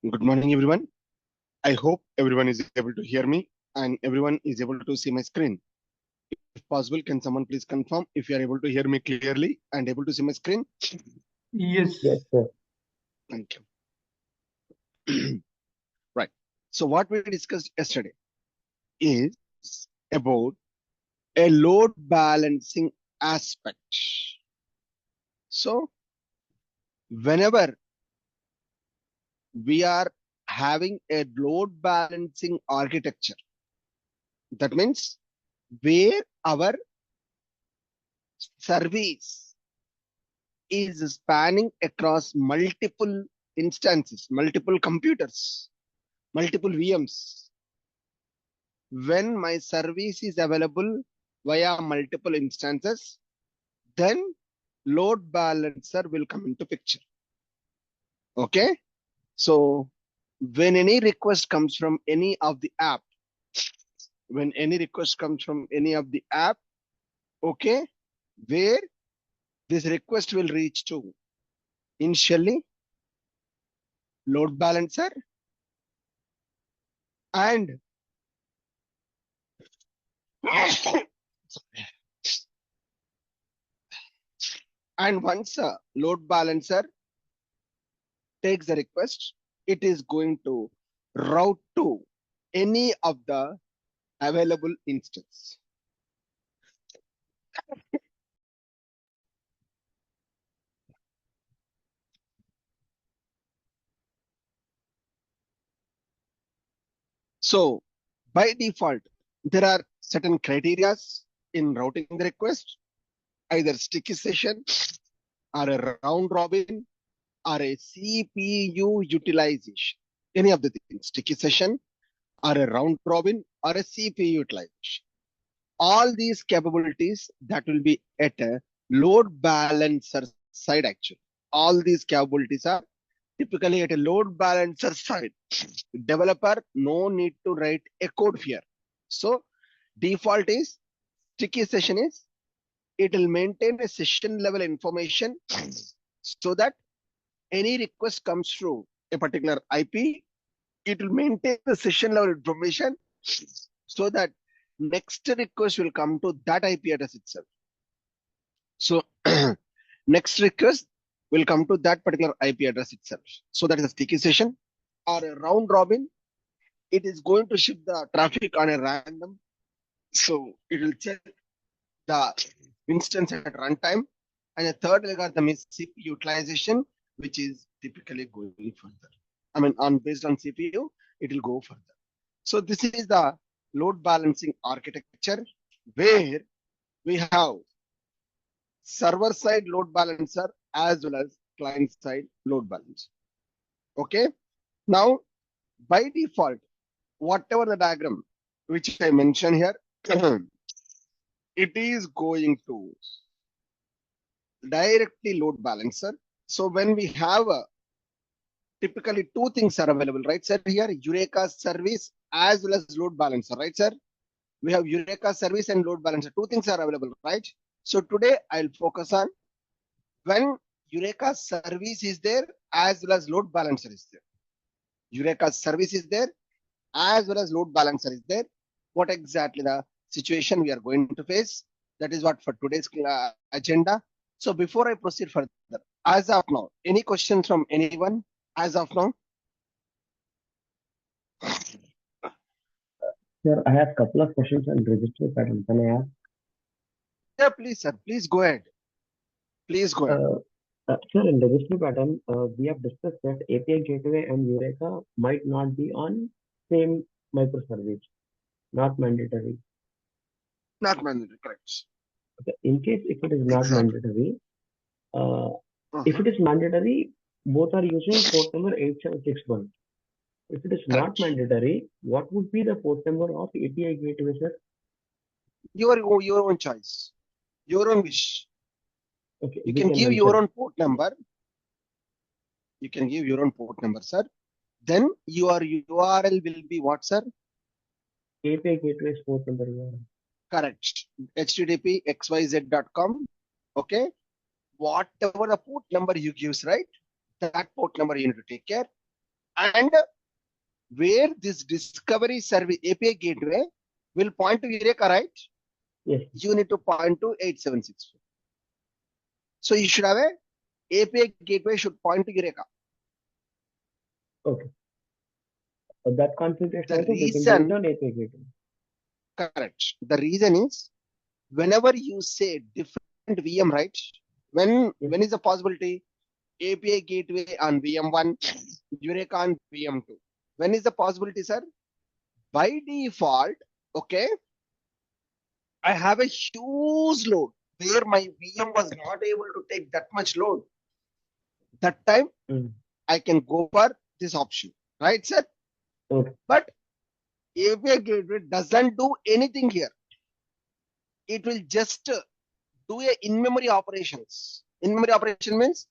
Good morning, everyone. I hope everyone is able to hear me and everyone is able to see my screen. If possible, can someone please confirm if you are able to hear me clearly and able to see my screen? Yes. Yes, sir. Thank you. Right. So what we discussed yesterday is about a load balancing aspect. So whenever we are having a load balancing architecture, that means where our service is spanning across multiple instances, multiple computers, multiple VMs. When my service is available via multiple instances, then load balancer will come into picture. Okay. So when any request comes from any of the app, okay, where this request will reach to initially load balancer, and once a load balancer takes the request, it is going to route to any of the available instance. So by default, there are certain criteria in routing the request, either sticky session or a round robin or a CPU utilization. Any of the things, sticky session or a round robin or a CPU utilization. All these capabilities that will be at a load balancer side actually. All these capabilities are typically at a load balancer side. Developer no need to write a code here. So default is sticky session is it will maintain a session level information so that any request comes through a particular IP, it will maintain the session level information so that next request will come to that IP address itself. So next request will come to that particular IP address itself. So that is a sticky session or a round robin. It is going to shift the traffic on a random. So it will check the instance at runtime. And the third algorithm is CPU utilization, which is typically going further. I mean, based on CPU, it will go further. So this is the load balancing architecture where we have server side load balancer as well as client side load balancer. Okay. Now, by default, whatever the diagram which I mentioned here, it is going to directly load balancer. So when we have typically two things are available, right, sir? Here, Eureka service as well as load balancer, right, sir? We have Eureka service and load balancer. Two things are available, right? So today I'll focus on when Eureka service is there as well as load balancer is there. Eureka service is there as well as load balancer is there. What exactly the situation we are going to face? That is what for today's agenda. So before I proceed further, as of now, any questions from anyone as of now? Sir, I have a couple of questions on registry pattern. Can I ask? Yeah, please, sir. Please go ahead. Please go ahead. Sir, in registry pattern, we have discussed that API Gateway and Eureka might not be on same microservice, not mandatory. Not mandatory, correct. Okay. In case if it is not Exactly. mandatory, if it is mandatory, both are using port number 8761. If it is not Correct. mandatory, what would be the port number of API Gateway, sir? Your own choice, your own wish. Okay, You we can give your mention. own port number. You can give your own port number, sir. Then your URL will be what, sir? API Gateway port number. Correct. http xyz.com. Okay. Whatever the port number you give, right? That port number you need to take care. and where this discovery service API gateway will point to Eureka, right? Yes. You need to point to 8764. So you should have a API gateway should point to Eureka. Okay. That configuration The also we can do reason, it on API gateway. correct. The reason is whenever you say different VM, right? When is the possibility? API gateway on VM1, Eureka on VM2. When is the possibility, sir? By default, okay, I have a huge load where my VM was not able to take that much load. That time, I can go for this option, right, sir? Okay. But API gateway doesn't do anything here. It will just do a in-memory operations. In-memory operation means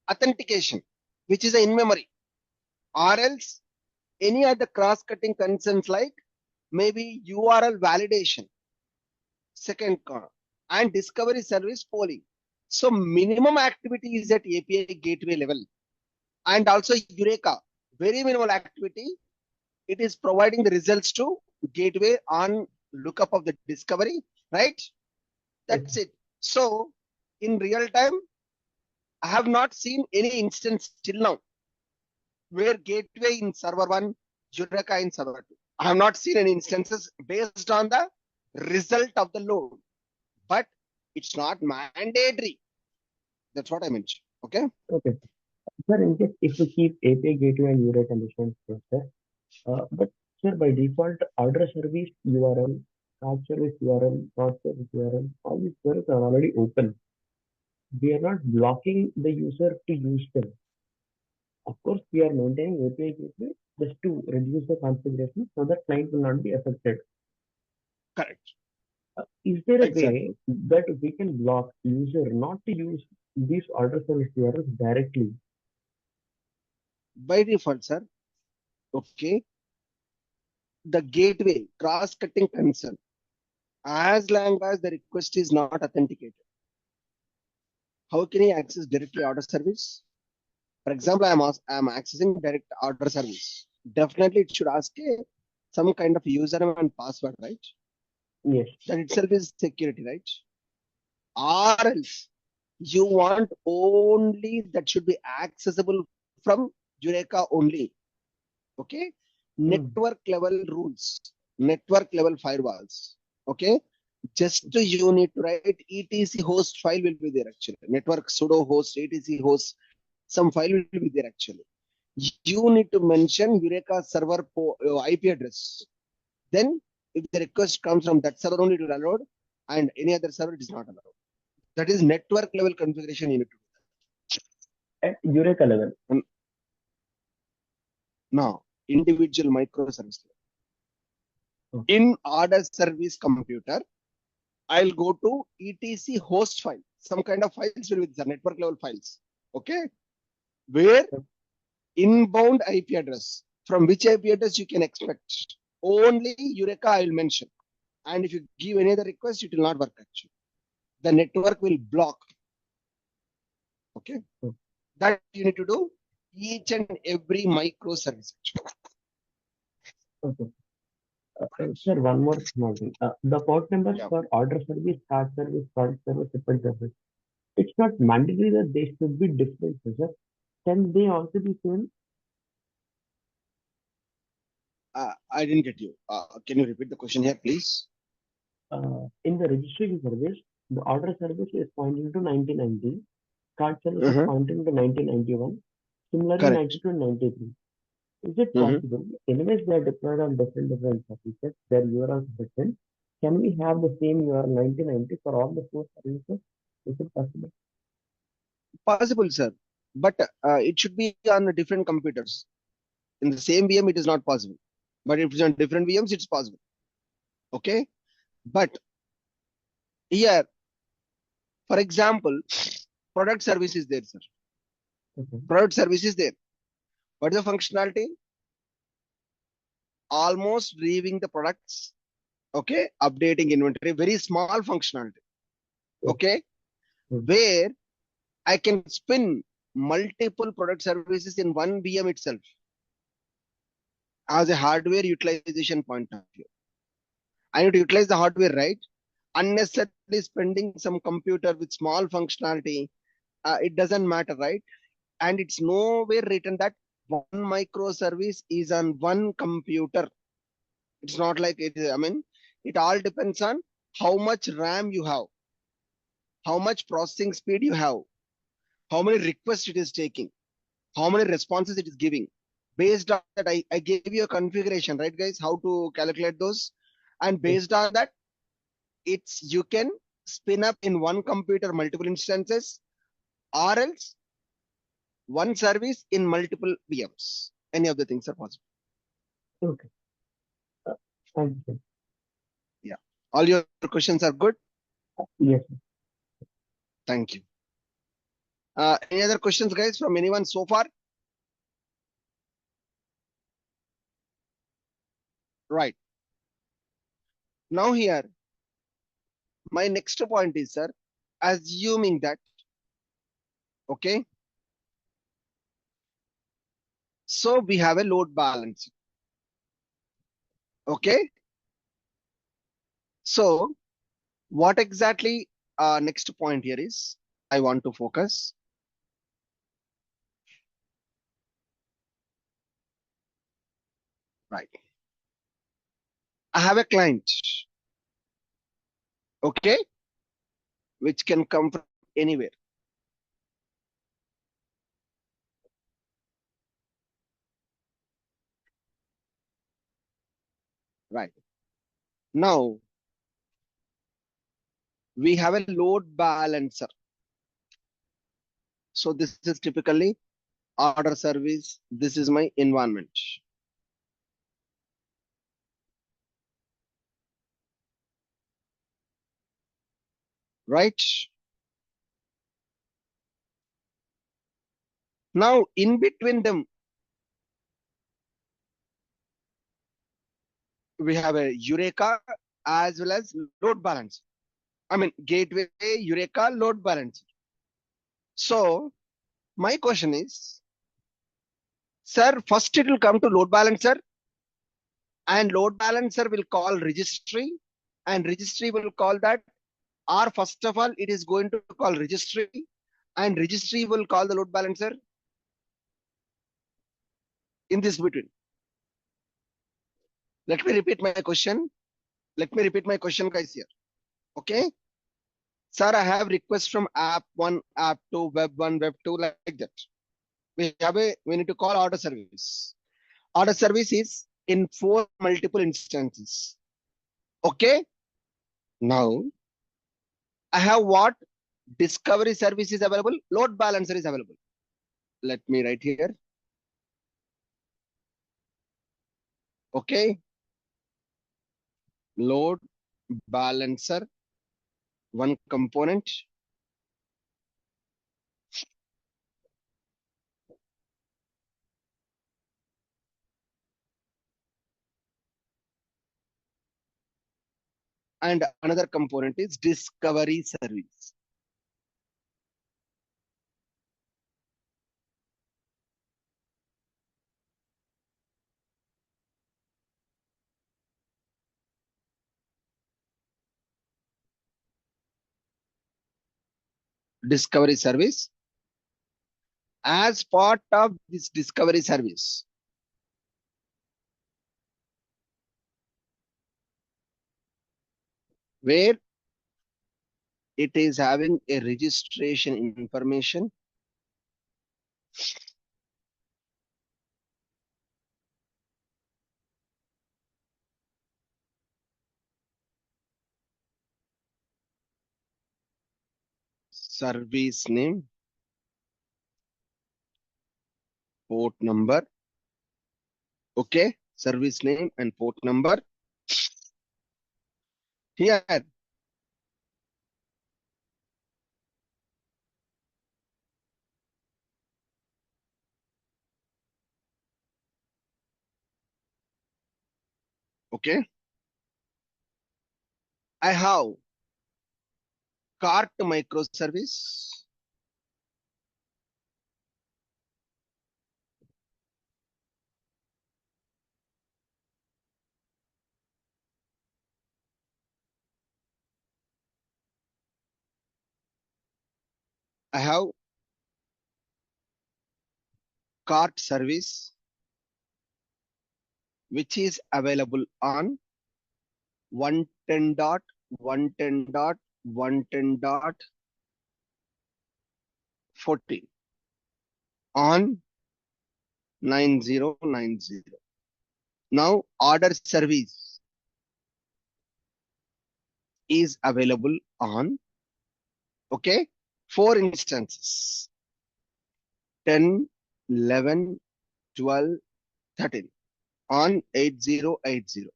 authentication, which is a in-memory, or else any other cross-cutting concerns like maybe URL validation, second and discovery service polling. So minimum activity is at API gateway level, and also Eureka, very minimal activity. It is providing the results to gateway on lookup of the discovery, right? That's it. So in real time, I have not seen any instance till now where gateway in server 1, Eureka in server 2. I have not seen any instances based on the result of the load, but it's not mandatory. That's what I mentioned. Okay. Okay. Sir, in case if we keep API gateway and Eureka mission, sir, but sir, by default, order service URL, card service URL, card service URL, all these servers are already open. We are not blocking the user to use them. Of course, we are maintaining API gateway just to reduce the configuration so that client will not be affected. Correct. Is there a way that we can block user not to use these order service URLs directly? By default, sir. Okay. The gateway cross-cutting concern, as long as the request is not authenticated, how can he access directly order service? For example, I'm accessing direct order service. Definitely, it should ask some kind of username and password, right? Yes. That itself is security, right? Or else you want only that should be accessible from Eureka only. Okay. Network level rules, network level firewalls. Okay. Just you need to write etc host file will be there actually. Network sudo host, etc host, some file will be there actually. You need to mention Eureka server IP address. Then if the request comes from that server only, it will allowed, and any other server it is not allowed. That is network level configuration you need to do. At Eureka level. Now, individual microservice level. In order service computer, I'll go to etc host file. Some kind of files will be the network level files. Okay. Where inbound IP address, from which IP address you can expect. Only Eureka I will mention. And if you give any other request, it will not work actually. The network will block. Okay. That you need to do each and every microservice. Okay. Sir, one more small thing. The port numbers for order service, card service, card service, shipment service. It's not mandatory that they should be different, sir. Can they also be same? I didn't get you. Can you repeat the question here, please? In the registration service, the order service is pointing to 1990, card service is pointing to 1991, similarly 92 and 93. Is it possible? Anyways, they are deployed on different services. Their URLs are different. Can we have the same URL 1990 for all the 4 services? Is it possible? Possible, sir. But it should be on different computers. In the same VM, it is not possible. But if it's on different VMs, it's possible. Okay. But here, for example, product service is there, sir. Product service is there. What is the functionality? Almost reviewing the products. Okay. Updating inventory. Very small functionality. Okay. Where I can spin multiple product services in one VM itself. as a hardware utilization point of view. I need to utilize the hardware, right? Unnecessarily spending some computer with small functionality, it doesn't matter, right? And it's nowhere written that one microservice is on one computer. It's not like it is, I mean, it all depends on how much RAM you have, how much processing speed you have, how many requests it is taking, how many responses it is giving. Based on that, I gave you a configuration, right, guys, how to calculate those. And Yes. based on that, it's you can spin up in one computer multiple instances, or else one service in multiple VMs. Any of the things are possible. Okay. Uh, Thank you. Yeah. All your questions are good. Yes. Thank you. Any other questions, guys, from anyone so far? Right. Now here, my next point is, sir, assuming that, okay, so we have a load balance. Okay. So what exactly next point here is I want to focus. Right. I have a client, okay, which can come from anywhere. Right. Now we have a load balancer. So this is typically order service. This is my environment. Right. Now in between them, we have a Eureka as well as load balancer. I mean, gateway, Eureka, load balancer. So my question is, sir, first it will come to load balancer, and load balancer will call registry, and registry will call that, or first of all, it is going to call registry, and registry will call the load balancer in this between. Let me repeat my question. Let me repeat my question, guys, here. Okay. Sir, I have requests from app 1, app 2, web 1, web 2, like that. We need to call order service. Order service is in 4 multiple instances. Okay. Now I have what? Discovery service is available, load balancer is available. Let me write here. Okay. Load balancer, one component. And another component is discovery service. Discovery service. As part of this discovery service, where it is having a registration information, service name, port number. Okay, service name and port number. Here, okay, I have cart microservice, I have cart service, which is available on 110.110.110.14 on 9090. Now order service is available on, okay, 4 instances, 10, 11, 12, 13 on 8080.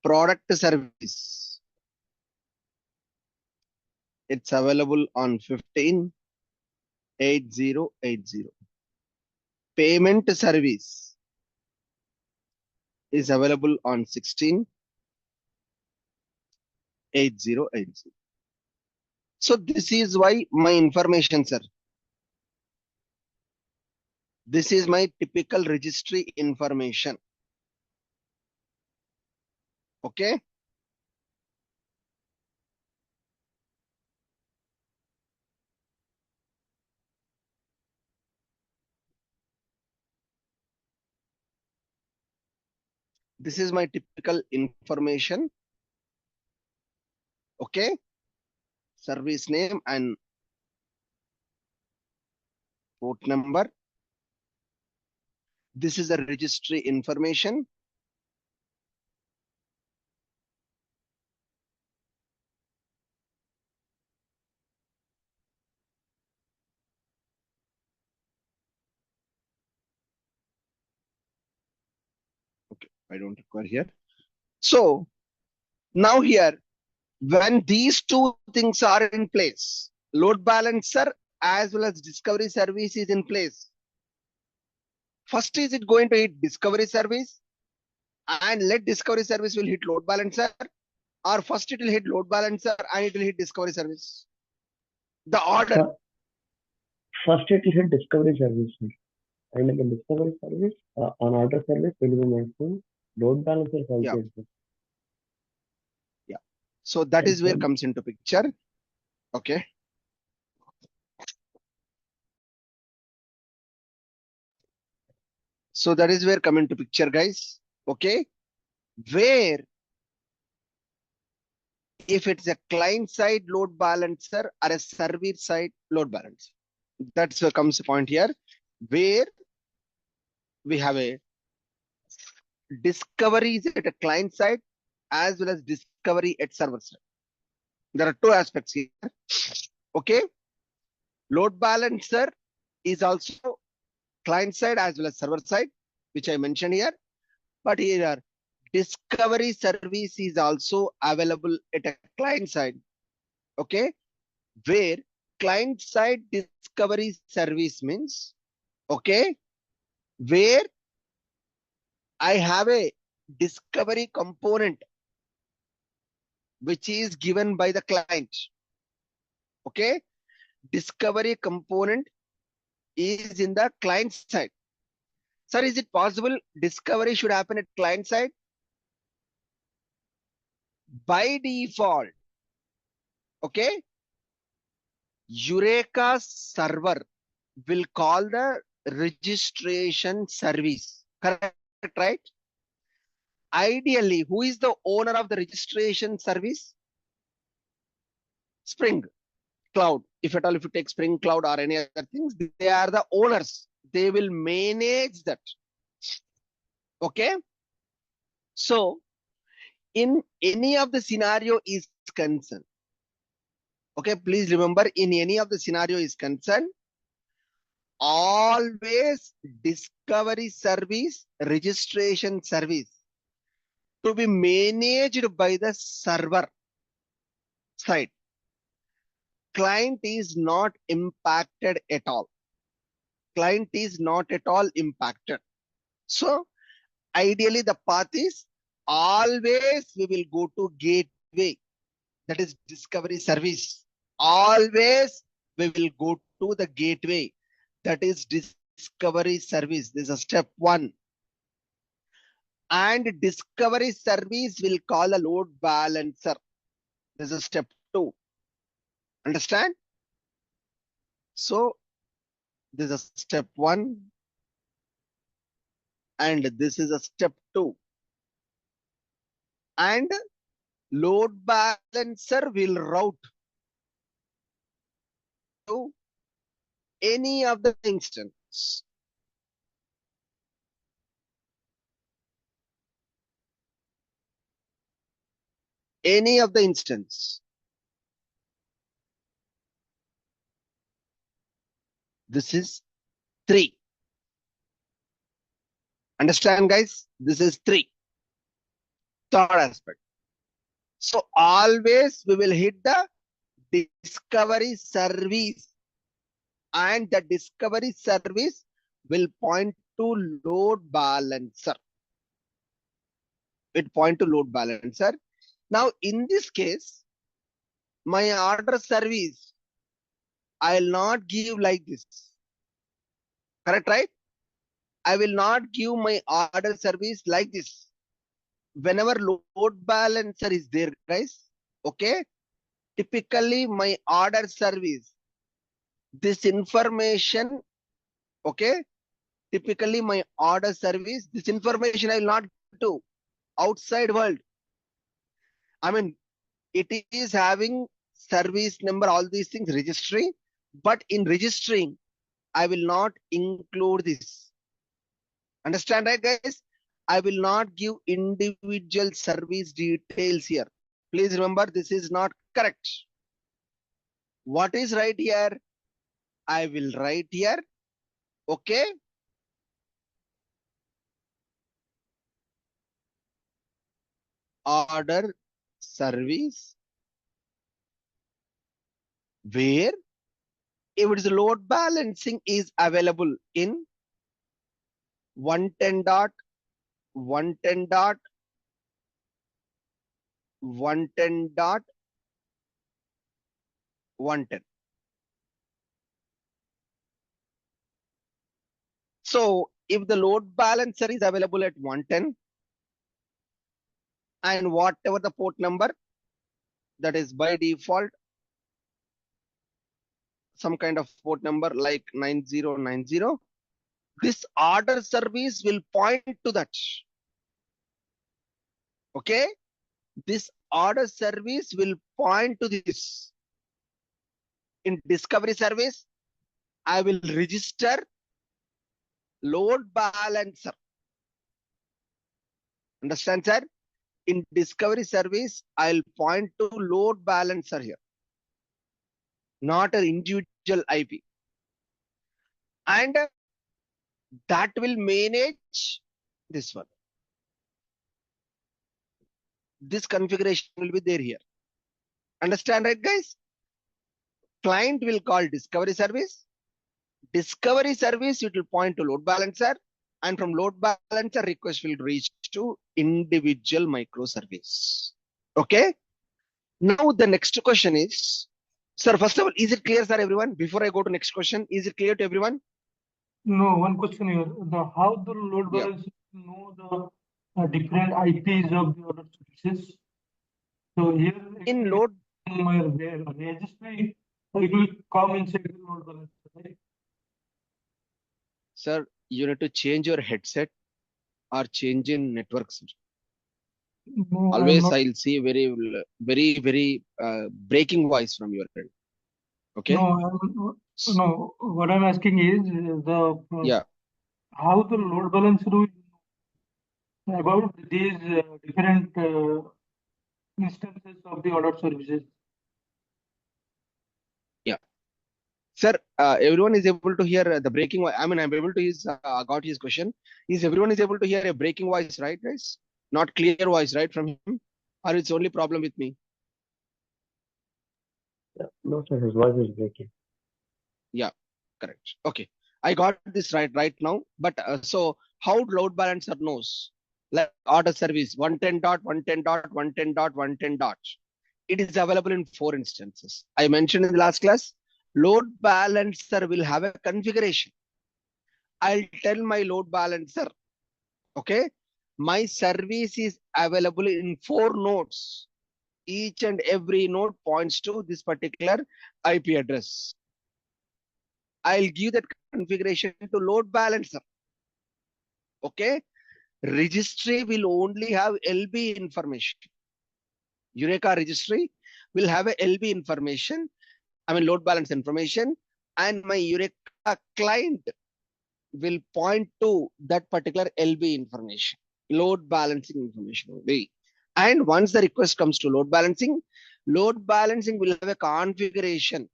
Product service, it's available on 15, 8080. Payment service is available on 16, 8080. So this is why my information, sir. This is my typical registry information. Okay. This is my typical information. Okay. Service name and port number. This is the registry information. Okay, I don't require here. So now here, when these two things are in place, load balancer as well as discovery service is in place. First, is it going to hit discovery service and let discovery service will hit load balancer, or first it will hit load balancer and it will hit discovery service? The order. First, it will hit discovery service, sir. And in the discovery service, on order service, will be mentioned load balancer also. Yeah. Yeah. So that is where comes into picture. Okay. So that is where come into picture, guys. Okay. Where if it's a client side load balancer or a server side load balancer, that's where comes the point here, where we have a discovery is at a client side as well as discovery at server side. There are two aspects here. Okay. Load balancer is also client side as well as server side, which I mentioned here. But here, discovery service is also available at a client side. Okay. Where client side discovery service means, okay, where I have a discovery component which is given by the client. Okay. Discovery component is in the client side. Sir, is it possible discovery should happen at client side? By default, okay, Eureka server will call the registration service. Correct, right? Ideally, who is the owner of the registration service? Spring Cloud. If at all, if you take Spring Cloud or any other things, they are the owners. They will manage that. Okay. So in any of the scenario is concerned, okay, please remember, in any of the scenario is concerned, always discovery service, registration service to be managed by the server side. Client is not impacted at all. Client is not at all impacted. So ideally the path is always we will go to gateway, that is discovery service. Always we will go to the gateway, that is discovery service. This is step one. And discovery service will call a load balancer. This is step two. Understand? So this is a step 1 and this is a step 2. And load balancer will route to any of the instance. Any of the instance. This is 3. Understand, guys? This is 3. Third aspect. So always we will hit the discovery service, and the discovery service will point to load balancer. It point to load balancer. Now in this case, my order service, I will not give like this. Correct, right? I will not give my order service like this. Whenever load balancer is there, guys, okay, typically my order service, this information, okay, typically my order service, this information I will not do outside world. I mean, it is having service number, all these things registering, but in registering, I will not include this. Understand, right, guys? I will not give individual service details here. Please remember, this is not correct. What is right here? I will write here, okay? Order service, where if it is load balancing is available in 110 dot 110 dot 110 dot 110. So if the load balancer is available at 110 and whatever the port number, that is by default some kind of port number like 9090, this order service will point to that. Okay, this order service will point to this. In discovery service, I will register load balancer. Understand, sir? In discovery service, I'll point to load balancer here, not an individual IP. And that will manage this one. This configuration will be there here. Understand, right, guys? Client will call discovery service. Discovery service, it will point to load balancer. And from load balancer, request will reach to individual microservice. Okay. Now the next question is, sir, first of all, is it clear, sir, everyone? Before I go to next question, is it clear to everyone? No, one question here. How the load Yeah. balancer know the different IPs of the other services? So here In load, in my registry, it will come inside the load balancer, right? sir, you need to change your headset or change in networks. No, Always I'll see very breaking voice from your end. Okay. No, what I'm asking is Yeah. how the load balancer will know about these different instances of the order services. Yeah. Sir, everyone is able to hear the breaking voice. I mean, I'm able to got his question. Is everyone is able to hear a breaking voice, right, guys? Not clear voice, right, from him? Or it's only problem with me? No, sir, his voice is breaking. Yeah, correct. Okay. I got this right now. But so how load balancer knows? Like order service 110 dot 110 dot 110 dot 110 dot. It is available in 4 instances. I mentioned in the last class, load balancer will have a configuration. I'll tell my load balancer, okay, my service is available in 4 nodes. Each and every node points to this particular IP address. I'll give that configuration to load balancer. Okay. Registry will only have LB information. Eureka registry will have a LB information, load balance information, and my Eureka client will point to that particular LB information, load balancing information only. And once the request comes to load balancing will have a configuration,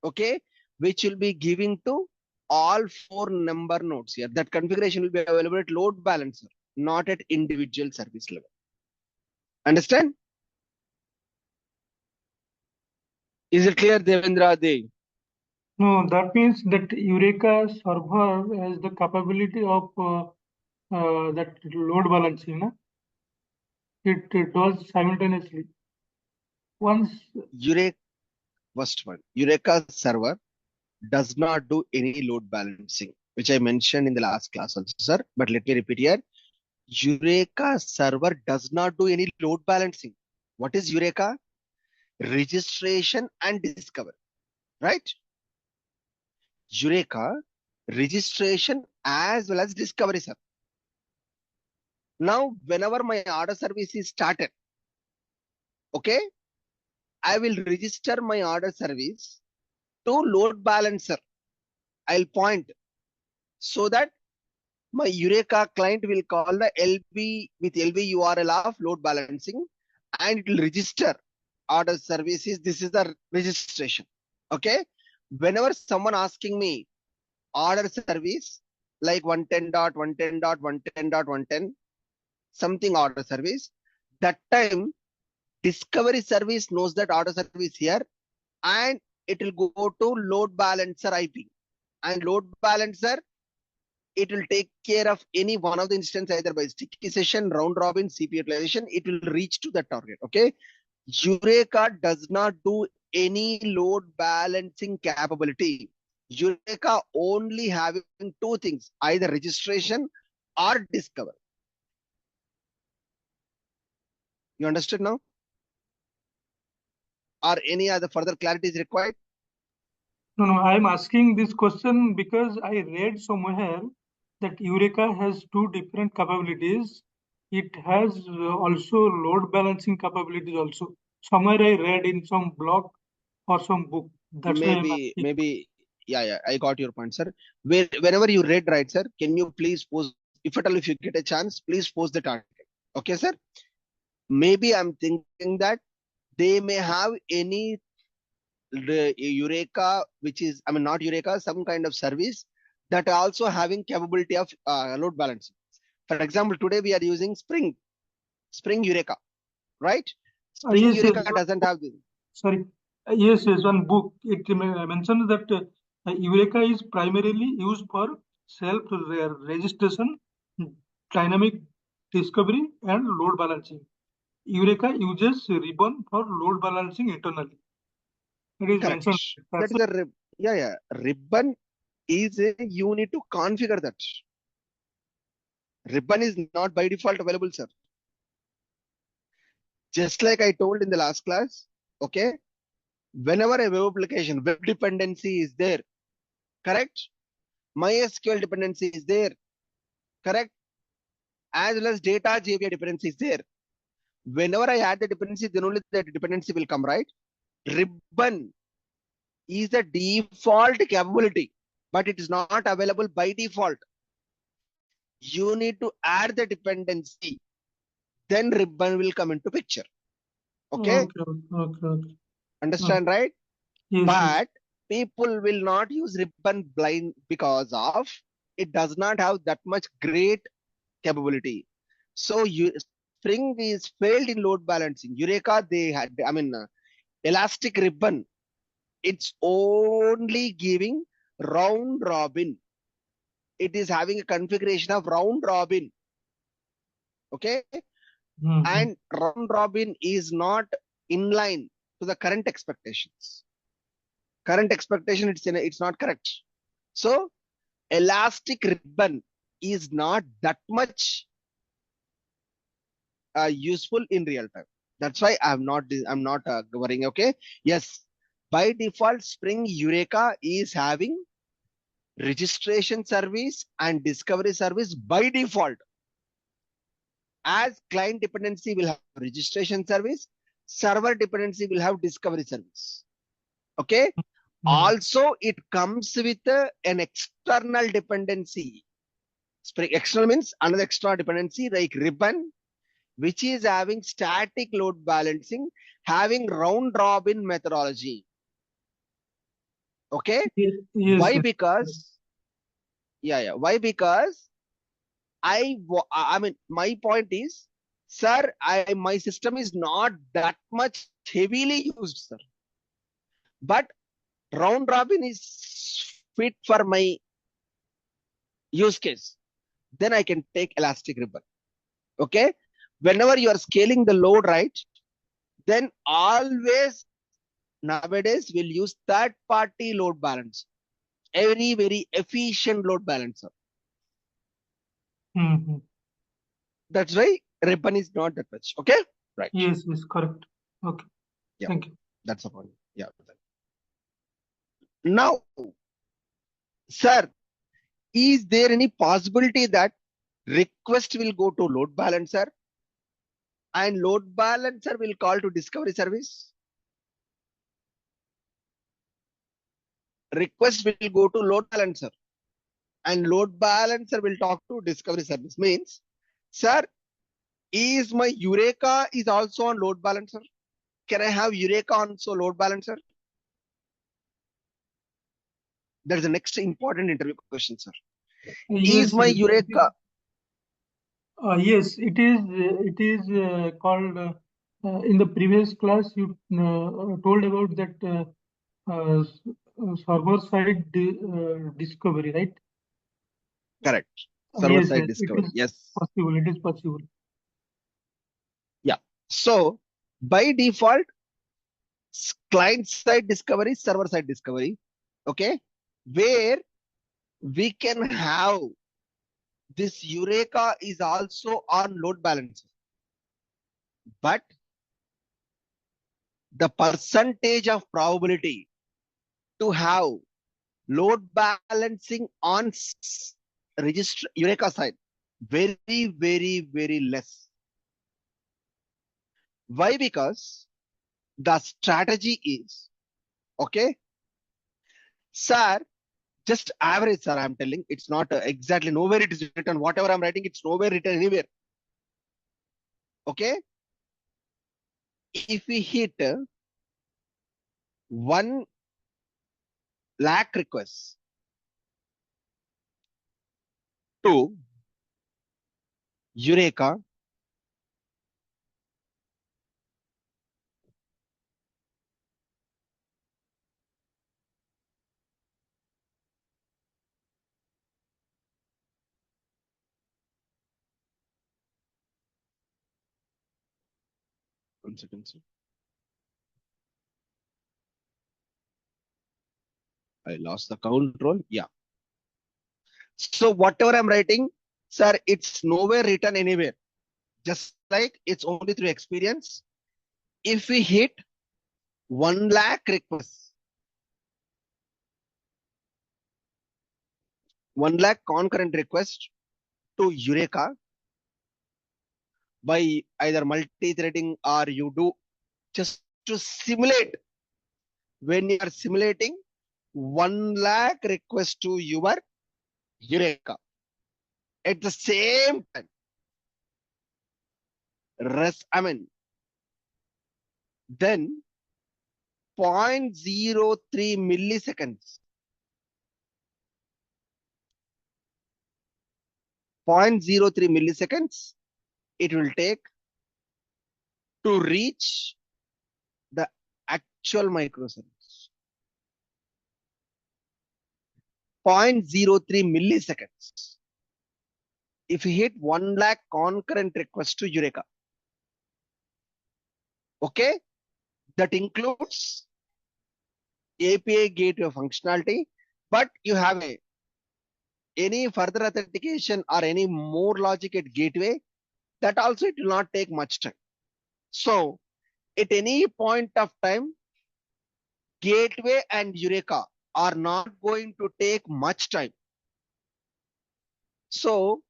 okay, which will be giving to all 4 number nodes here. That configuration will be available at load balancer, not at individual service level. Understand? Is it clear, Devendra De? No, that means that Eureka server has the capability of that load balancing. No? It does simultaneously. Once Eureka server does not do any load balancing, which I mentioned in the last class also, sir. But let me repeat here. Eureka server does not do any load balancing. What is Eureka? Registration and discovery, right? Eureka, registration as well as discovery, sir. Now, whenever my order service is started, okay, I will register my order service to load balancer. I'll point so that my Eureka client will call the LB with LB URL of load balancing, and it will register order services. This is the registration. Okay. Whenever someone asking me order service like 110.110.110.110 something order service, that time discovery service knows that order service here, and it will go to load balancer IP, and load balancer, it will take care of any one of the instance either by sticky session, round robin, CPU utilization. It will reach to the target. Okay. Eureka does not do any load balancing capability. Eureka only having 2 things, either registration or discover. You understood now? Or any other further clarity is required? No, I'm asking this question because I read somewhere that Eureka has 2 different capabilities. It has also load balancing capabilities also. Somewhere I read in some blog or some book. That's why I'm asking. Maybe, yeah, I got your point, sir. Whenever you read, right, sir, can you please post, if at all, if you get a chance, please post that article. Okay, sir? Maybe I'm thinking that they may have any Eureka, which is, not Eureka, some kind of service that are also having capability of load balancing. For example, today we are using Spring Eureka, right? Spring Yes, Eureka yes. doesn't have this. Sorry. Yes, one book. It mentions that Eureka is primarily used for self-registration, dynamic discovery, and load balancing. Eureka uses Ribbon for load balancing internally. It is Correct. mentioned. That is a Ribbon is you need to configure that. Ribbon is not by default available, sir. Just like I told in the last class, okay, whenever a web application, web dependency is there, correct? MySQL dependency is there, correct? As well as data JVM dependency is there. Whenever I add the dependency, then only the dependency will come, right? Ribbon is the default capability, but it is not available by default. You need to add the dependency, then Ribbon will come into picture. Okay? Okay. Understand, right? Yes, But people will not use Ribbon blind because of it does not have that much great capability. So Spring is failed in load balancing. Eureka, they had, Elastic Ribbon, it's only giving round robin. It is having a configuration of round robin. Okay. And round robin is not in line to the current expectations. Current expectation, it's not correct. So Elastic Ribbon is not that much useful in real time. That's why I'm not worrying. Okay. Yes. By default, Spring Eureka is having registration service and discovery service by default. As client dependency will have registration service, server dependency will have discovery service. Okay. Also, it comes with an external dependency. External means another extra dependency like ribbon, which is having static load balancing, having round robin methodology. Okay. Yes, Why? yes. Because, why? Because I mean, my point is, sir, my system is not that much heavily used, sir. But round robin is fit for my use case. Then I can take elastic ribbon. Okay. Whenever you are scaling the load, right, then always nowadays we'll use third party load balance. Very, very efficient load balancer. That's why ribbon is not that much. Okay. Right. Yes, yes, correct. Okay. Yeah. Thank you. That's the point. Yeah. Now, sir, is there any possibility that request will go to load balancer and load balancer will call to discovery service? Request will go to load balancer and load balancer will talk to discovery service. Means, sir, is my Eureka is also on load balancer? Can I have Eureka on so load balancer? That is the next important interview question, sir. Yes, Is my yes, Eureka? yes, it is called in the previous class you told about that server side discovery, right? Correct. Server Yes, side yes, discovery. Yes. possible. It is possible. Yeah. So by default, client side discovery, server side discovery. Okay. Where we can have this Eureka is also on load balancer. But the percentage of probability to have load balancing on register Eureka side, very, very, very less. Why? Because the strategy is, okay, sir, just average, sir, I'm telling, it's not exactly nowhere it is written. Whatever I'm writing, it's nowhere written anywhere. Okay. If we hit 1 lakh requests to Eureka, one second, sir. I lost the control. Yeah. So whatever I'm writing, sir, it's nowhere written anywhere. Just like it's only through experience. If we hit 1 lakh requests, 1 lakh concurrent requests to Eureka by either multi-threading or you do just to simulate. When you are simulating 1 lakh requests to your Eureka at the same time, then 0.03 milliseconds. 0.03 milliseconds it will take to reach the actual microservice. 0.03 milliseconds. If you hit 1 lakh concurrent requests to Eureka. Okay. That includes API gateway functionality, but you have any further authentication or any more logic at gateway, that also it will not take much time. So at any point of time, gateway and Eureka are not going to take much time. So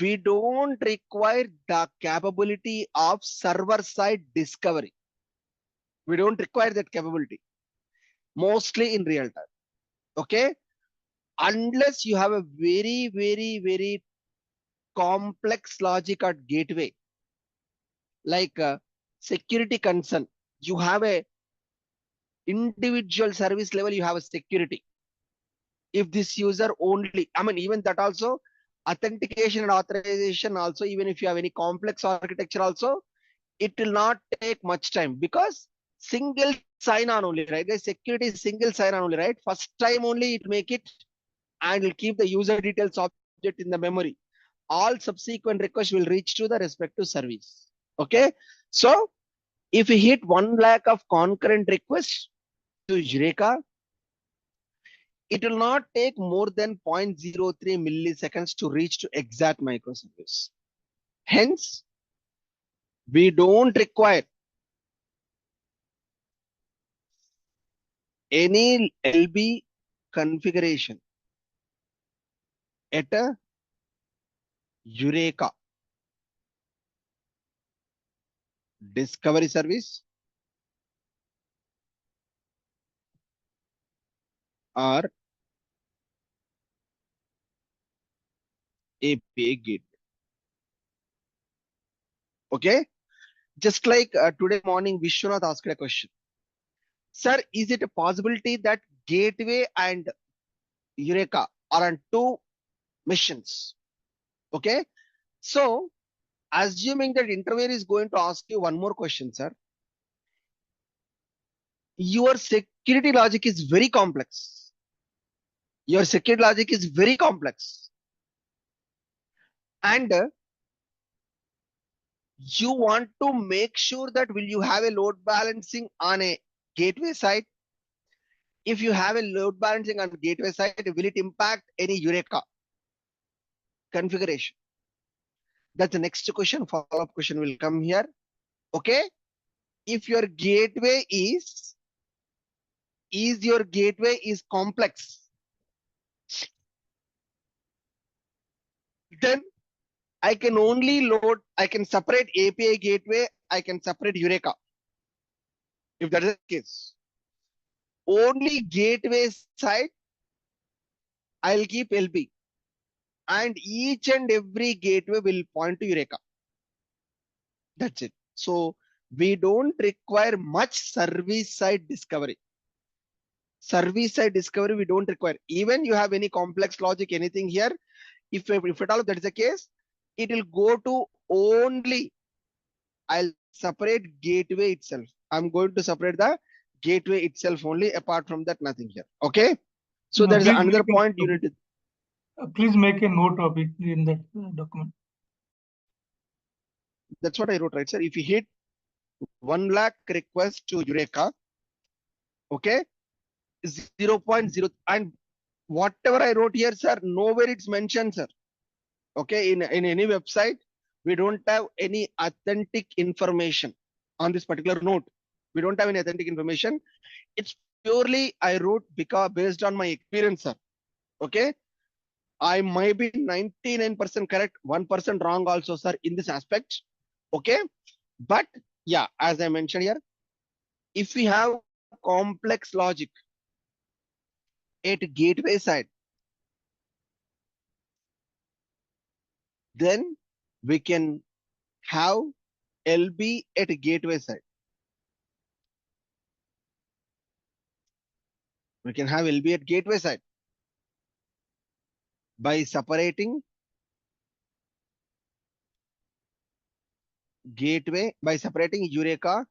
we don't require the capability of server-side discovery. We don't require that capability, mostly in real time. Okay, unless you have a very complex logic at gateway, like security concern. You have a individual service level, you have a security. If this user only, I mean, even that also, authentication and authorization also, even if you have any complex architecture also, it will not take much time because single sign-on only, right? Guys, security is single sign-on only, right? First time only it make it and will keep the user details object in the memory. All subsequent requests will reach to the respective service. Okay. So if we hit 1 lakh of concurrent requests to Eureka, it will not take more than 0.03 milliseconds to reach to exact microservice. Hence, we don't require any LB configuration at a Eureka discovery service or API gate. Okay, just like today morning, Vishwanath asked a question. Sir, is it a possibility that gateway and Eureka are on two missions? Okay, so assuming that interviewer is going to ask you one more question, sir. Your security logic is very complex. Your security logic is very complex. And you want to make sure that will you have a load balancing on a gateway side? If you have a load balancing on the gateway side, will it impact any Eureka configuration? That's the next question. Follow-up question will come here. Okay. If your gateway is your gateway is complex, then I can only load, I can separate API gateway, I can separate Eureka. If that is the case, only gateway side, I'll keep LB. And each and every gateway will point to Eureka. That's it. So we don't require much service side discovery. Service side discovery, we don't require. Even you have any complex logic, anything here, if at all that is the case, it will go to only, I'll separate gateway itself. I'm going to separate the gateway itself only. Apart from that, nothing here. Okay. So there is another point you need to. Please make a note of it in that document. That's what I wrote, right, sir? If you hit 1 lakh request to Eureka, okay, 0.0, and whatever I wrote here, sir, nowhere it's mentioned, sir. Okay, in any website, we don't have any authentic information on this particular note. We don't have any authentic information. It's purely I wrote because based on my experience, sir. Okay, I might be 99% correct, 1% wrong also, sir, in this aspect. Okay, but yeah, as I mentioned here, if we have complex logic at gateway side, then we can have LB at gateway side. We can have LB at gateway side by separating gateway, by separating Eureka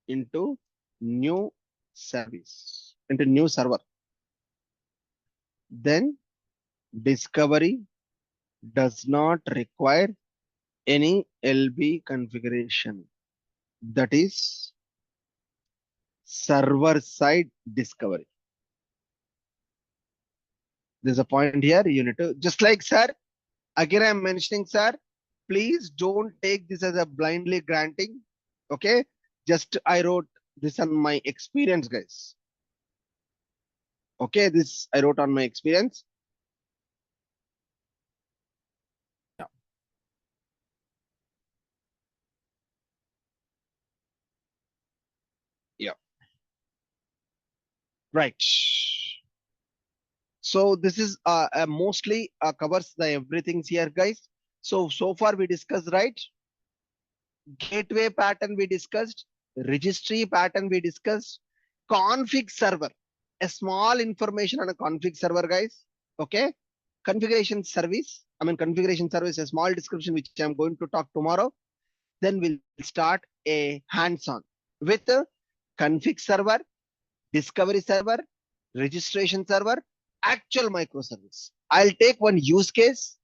into new service, into new server. Then discovery does not require any LB configuration. That is server side discovery. There's a point here you need to, just like, sir, again I'm mentioning, sir, please don't take this as a blindly granting. Okay, just I wrote this on my experience, guys. Okay, this I wrote on my experience. Right. So this is mostly covers the everything's here, guys. So far we discussed, right? Gateway pattern we discussed, registry pattern we discussed, config server, a small information on a config server, guys. Okay. Configuration service, configuration service, a small description which I'm going to talk tomorrow. Then we'll start a hands-on with a config server, discovery server, registration server, actual microservice. I'll take one use case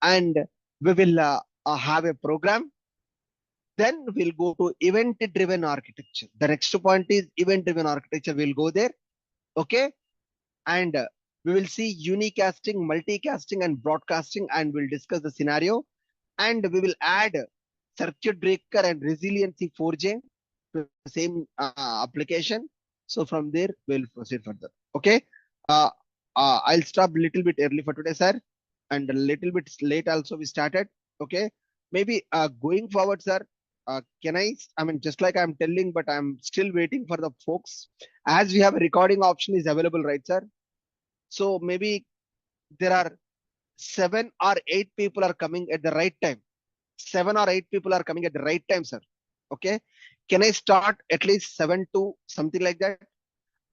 and we will have a program. Then we'll go to event-driven architecture. The next point is event-driven architecture. We'll go there. Okay. And we will see unicasting, multicasting, and broadcasting, and we'll discuss the scenario. And we will add circuit breaker and resiliency 4J to the same application. So from there, we'll proceed further. Okay. I'll stop a little bit early for today, sir. And a little bit late also we started. Okay. Maybe going forward, sir, can just like I'm telling, but I'm still waiting for the folks. As we have a recording option is available, right, sir? So maybe there are 7 or 8 people are coming at the right time. 7 or 8 people are coming at the right time, sir. Okay. Can I start at least 7 to something like that?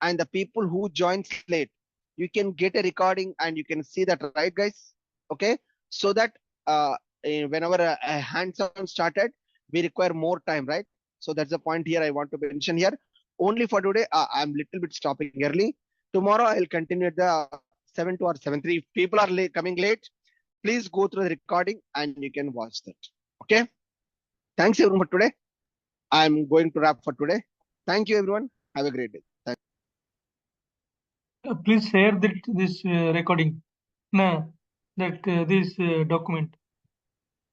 And the people who join late, you can get a recording and you can see that, right, guys? Okay. So that whenever a hands-on started, we require more time, right? So that's the point here I want to mention here. Only for today, I'm little bit stopping early. Tomorrow I'll continue at the 7 2 or 7 3. If people are coming late, please go through the recording and you can watch that. Okay. Thanks everyone for today. I'm going to wrap for today. Thank you everyone. Have a great day. Thank Please share this recording. This document.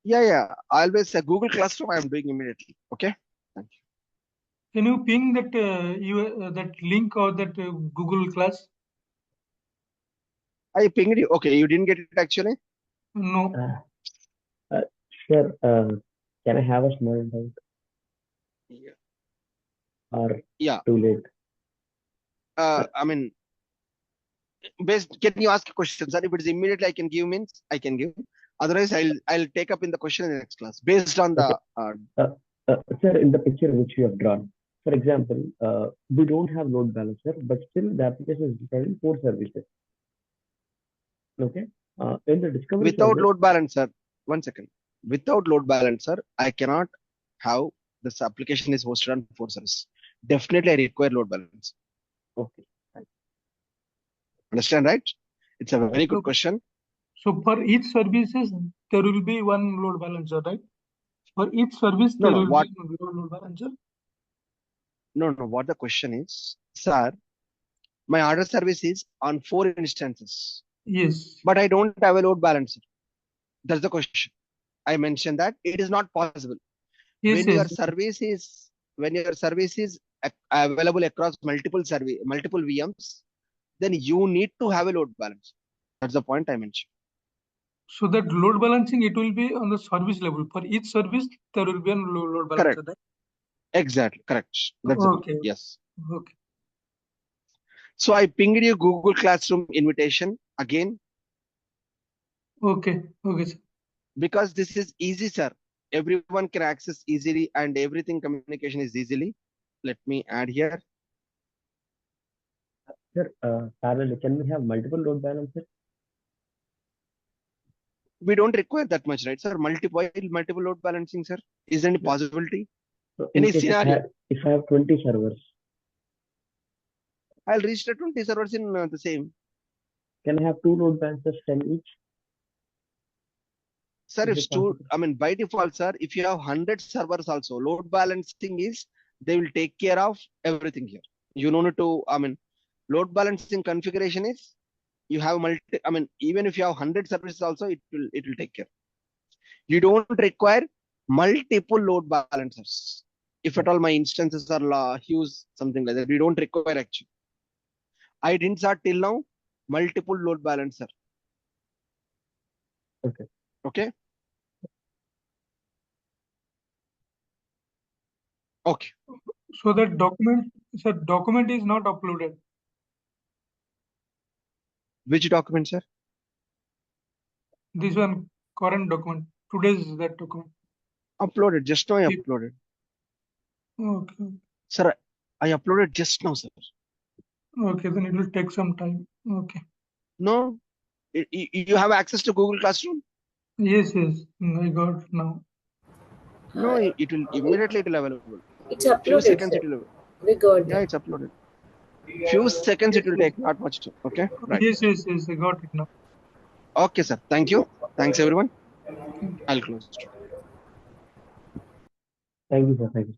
Yeah. Always Google Classroom I'm doing immediately. Okay. Thank you. Can you ping that that link or that Google Class? I pinged you. Okay, you didn't get it actually? No. Sir, can I have a small doubt Yeah. or Yeah. too late? Can you ask a question, sir? If it's immediately I can give means I can give. Otherwise, I'll take up in the question in the next class based on the. Sir, in the picture which you have drawn, for example, we don't have load balancer, but still the application is providing 4 services. Okay. In the discovery Without server, load balancer, 1 second. Without load balancer, I cannot have this application is hosted on 4 services. Definitely, I require load balancer. okay. Understand, right? It's a very good question. So for each services, there will be one load balancer, right? For each service, there will be one load balancer. No. What the question is, sir, my order service is on 4 instances. Yes. But I don't have a load balancer. That's the question. I mentioned that it is not possible. Yes, When your service is available across multiple VMs, then you need to have a load balancer. That's the point I mentioned. So that load balancing, it will be on the service level. For each service, there will be a load balancer. Right? Exactly. Correct. That's okay. Yes. Okay. So I pinged you Google Classroom invitation again. Okay. Okay, sir. Because this is easy, sir. Everyone can access easily and everything communication is easily. Let me add here. Sir, parallel, can we have multiple load balancers? We don't require that much, right, sir? Multiple load balancing, sir. Is there any possibility? So Any scenario? If I have 20 servers, I'll register 20 servers in the same. Can I have 2 load balancers, 10 each? Sir, by default, sir, if you have 100 servers also, load balancing is, they will take care of everything here. You don't need to, load balancing configuration is, you have even if you have 100 services also, it will take care. You don't require multiple load balancers. If at all my instances are huge, something like that, we don't require actually. I didn't start till now multiple load balancer. Okay. Okay. Okay. So that document is not uploaded. Which document, sir? This one current document. Today's that document. Uploaded. Just now I Yep. uploaded. Okay. Sir, I uploaded just now, sir. Okay, then it will take some time. Okay. No, you have access to Google Classroom? Yes, I got now. No, it will immediately available. It's Few uploaded, seconds sir. it will. We got Yeah, that. it's uploaded. Few seconds it will take, not much time. Okay, right. Yes, I got it now. Okay, sir. Thank you. Thanks, everyone. I'll close. Thank you, sir. Thank you.